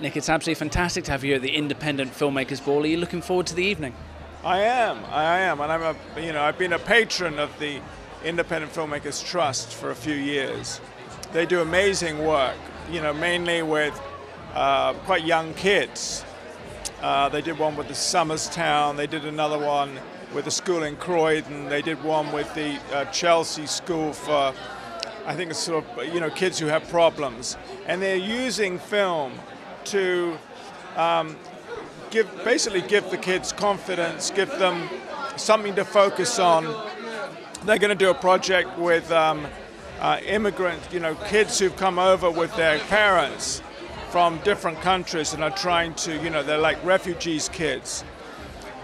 Nick, it's absolutely fantastic to have you at the Independent Filmmakers Ball. Are you looking forward to the evening? I am, and I've been a patron of the Independent Filmmakers Trust for a few years. They do amazing work, mainly with quite young kids. They did one with the Somerstown, they did another one with a school in Croydon, they did one with the Chelsea School for, I think it's sort of, kids who have problems. And they're using film to basically give the kids confidence, give them something to focus on. They're going to do a project with immigrants, kids who've come over with their parents from different countries and are trying to, they're like refugees kids.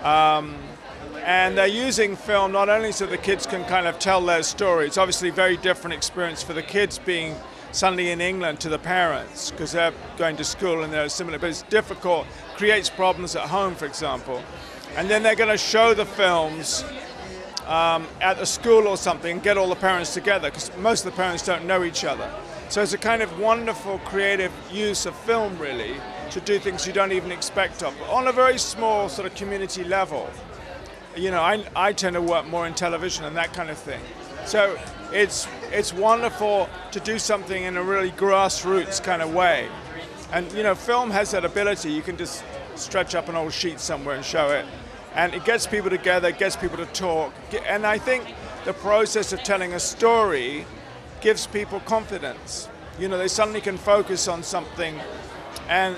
And they're using film not only so the kids can kind of tell their story. It's obviously a very different experience for the kids being suddenly in England to the parents because they're going to school and they're similar, but it's difficult, creates problems at home, for example. And then they're going to show the films at a school or something and get all the parents together because most of the parents don't know each other. So it's a kind of wonderful creative use of film, really, to do things you don't even expect of, on a very small sort of community level. I tend to work more in television and that kind of thing. So it's wonderful to do something in a really grassroots kind of way. And, film has that ability. You can just stretch up an old sheet somewhere and show it. And it gets people together, it gets people to talk. And I think the process of telling a story gives people confidence. They suddenly can focus on something. And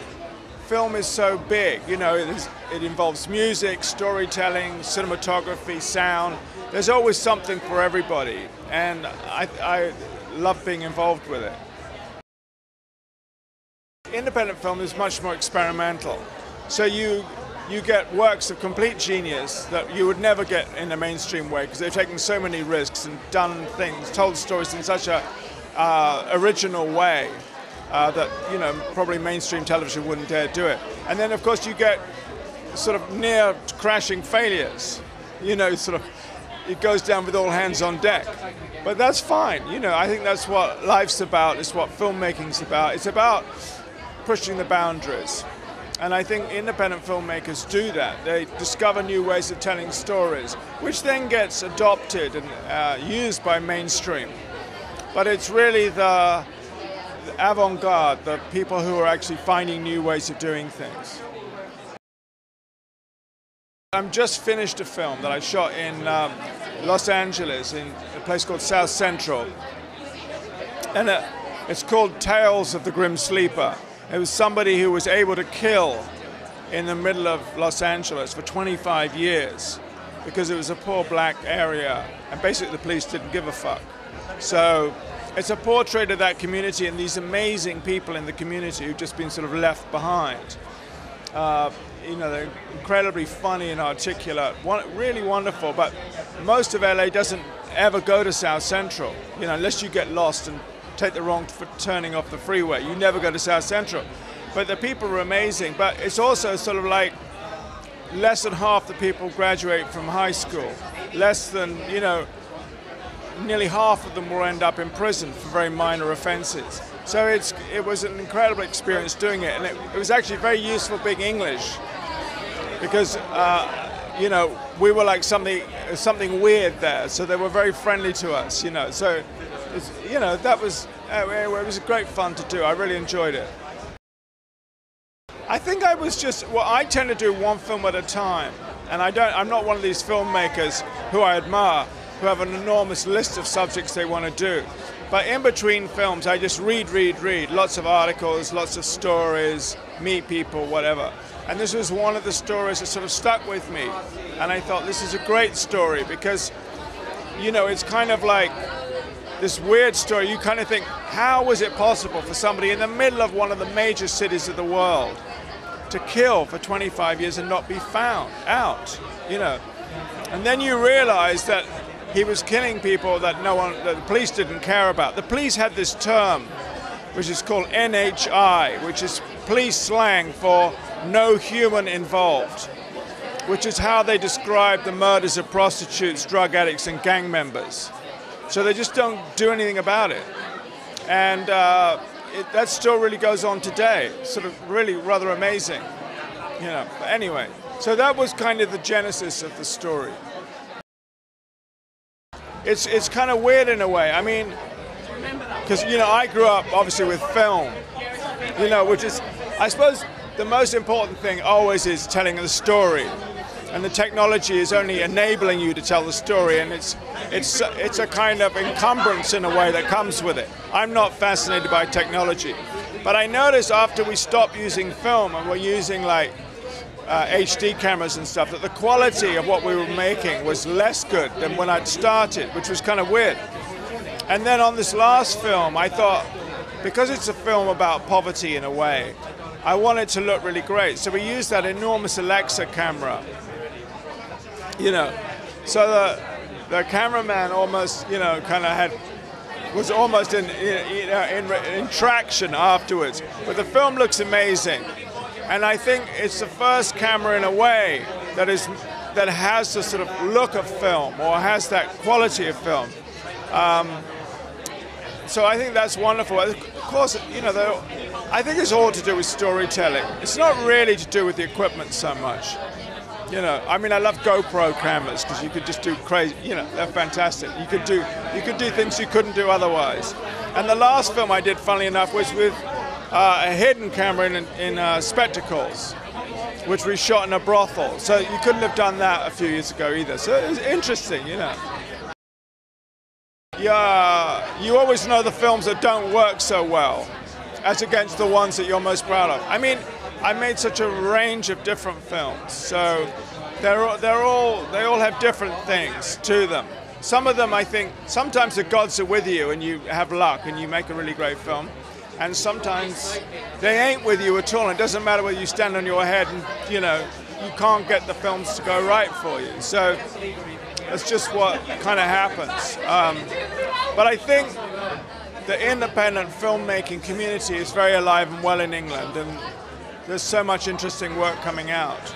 film is so big, it involves music, storytelling, cinematography, sound. There's always something for everybody, and I love being involved with it. Independent film is much more experimental, so you get works of complete genius that you would never get in a mainstream way because they've taken so many risks and done things, told stories in such a original way. That probably mainstream television wouldn't dare do it. And then of course you get sort of near crashing failures. It goes down with all hands on deck. But that's fine. I think that's what life's about. It's what filmmaking's about. It's about pushing the boundaries. And I think independent filmmakers do that. They discover new ways of telling stories, which then gets adopted and used by mainstream. But it's really the avant-garde, the people who are actually finding new ways of doing things. I'm just finished a film that I shot in Los Angeles in a place called South Central. And it's called Tales of the Grim Sleeper. It was somebody who was able to kill in the middle of Los Angeles for 25 years because it was a poor black area and basically the police didn't give a fuck. So it's a portrait of that community and these amazing people in the community who've just been sort of left behind. They're incredibly funny and articulate, really wonderful, but most of LA doesn't ever go to South Central, unless you get lost and take the wrong turning off the freeway. You never go to South Central. But the people are amazing, but it's also sort of like less than half the people graduate from high school. Less than, nearly half of them will end up in prison for very minor offenses. So it was an incredible experience doing it, and it was actually very useful being English because, we were like something weird there, so they were very friendly to us, So, it was great fun to do. I really enjoyed it. I think I tend to do one film at a time, and I'm not one of these filmmakers who I admire, who have an enormous list of subjects they want to do. But in between films, I just read, lots of articles, lots of stories, meet people, whatever. And this was one of the stories that sort of stuck with me. And I thought, this is a great story because, it's kind of like this weird story. You kind of think, how was it possible for somebody in the middle of one of the major cities of the world to kill for 25 years and not be found out, And then you realize that he was killing people that the police didn't care about. The police had this term, which is called NHI, which is police slang for no human involved, which is how they describe the murders of prostitutes, drug addicts, and gang members. So they just don't do anything about it. And that still really goes on today. Sort of really rather amazing, you know. But anyway, so that was kind of the genesis of the story. It's kind of weird in a way. I mean, because, you know, I grew up obviously with film, you know, which is, I suppose, the most important thing always is telling the story. And the technology is only enabling you to tell the story, and it's a kind of encumbrance in a way that comes with it. I'm not fascinated by technology, but I noticed after we stopped using film and we're using like HD cameras and stuff, that the quality of what we were making was less good than when I'd started, which was kind of weird. And then on this last film, I thought, because it's a film about poverty in a way, I want it to look really great. So we used that enormous Alexa camera. You know, so the cameraman almost, you know, kind of was almost in traction afterwards. But the film looks amazing, and I think it's the first camera in a way that has the sort of look of film, or has that quality of film. So I think that's wonderful. Of course, you know, I think it's all to do with storytelling. It's not really to do with the equipment so much. You know, I mean, I love GoPro cameras because you could just do crazy. You know, they're fantastic. You could do things you couldn't do otherwise. And the last film I did, funnily enough, was with a hidden camera in spectacles, which we shot in a brothel. So you couldn't have done that a few years ago either. So it was interesting, you know. Yeah, you always know the films that don't work so well, as against the ones that you're most proud of. I mean, I made such a range of different films, so they all have different things to them. Some of them, I think, sometimes the gods are with you and you have luck and you make a really great film, and sometimes they ain't with you at all. It doesn't matter whether you stand on your head and, you know, you can't get the films to go right for you. So that's just what kind of happens. But I think the independent filmmaking community is very alive and well in England, and there's so much interesting work coming out.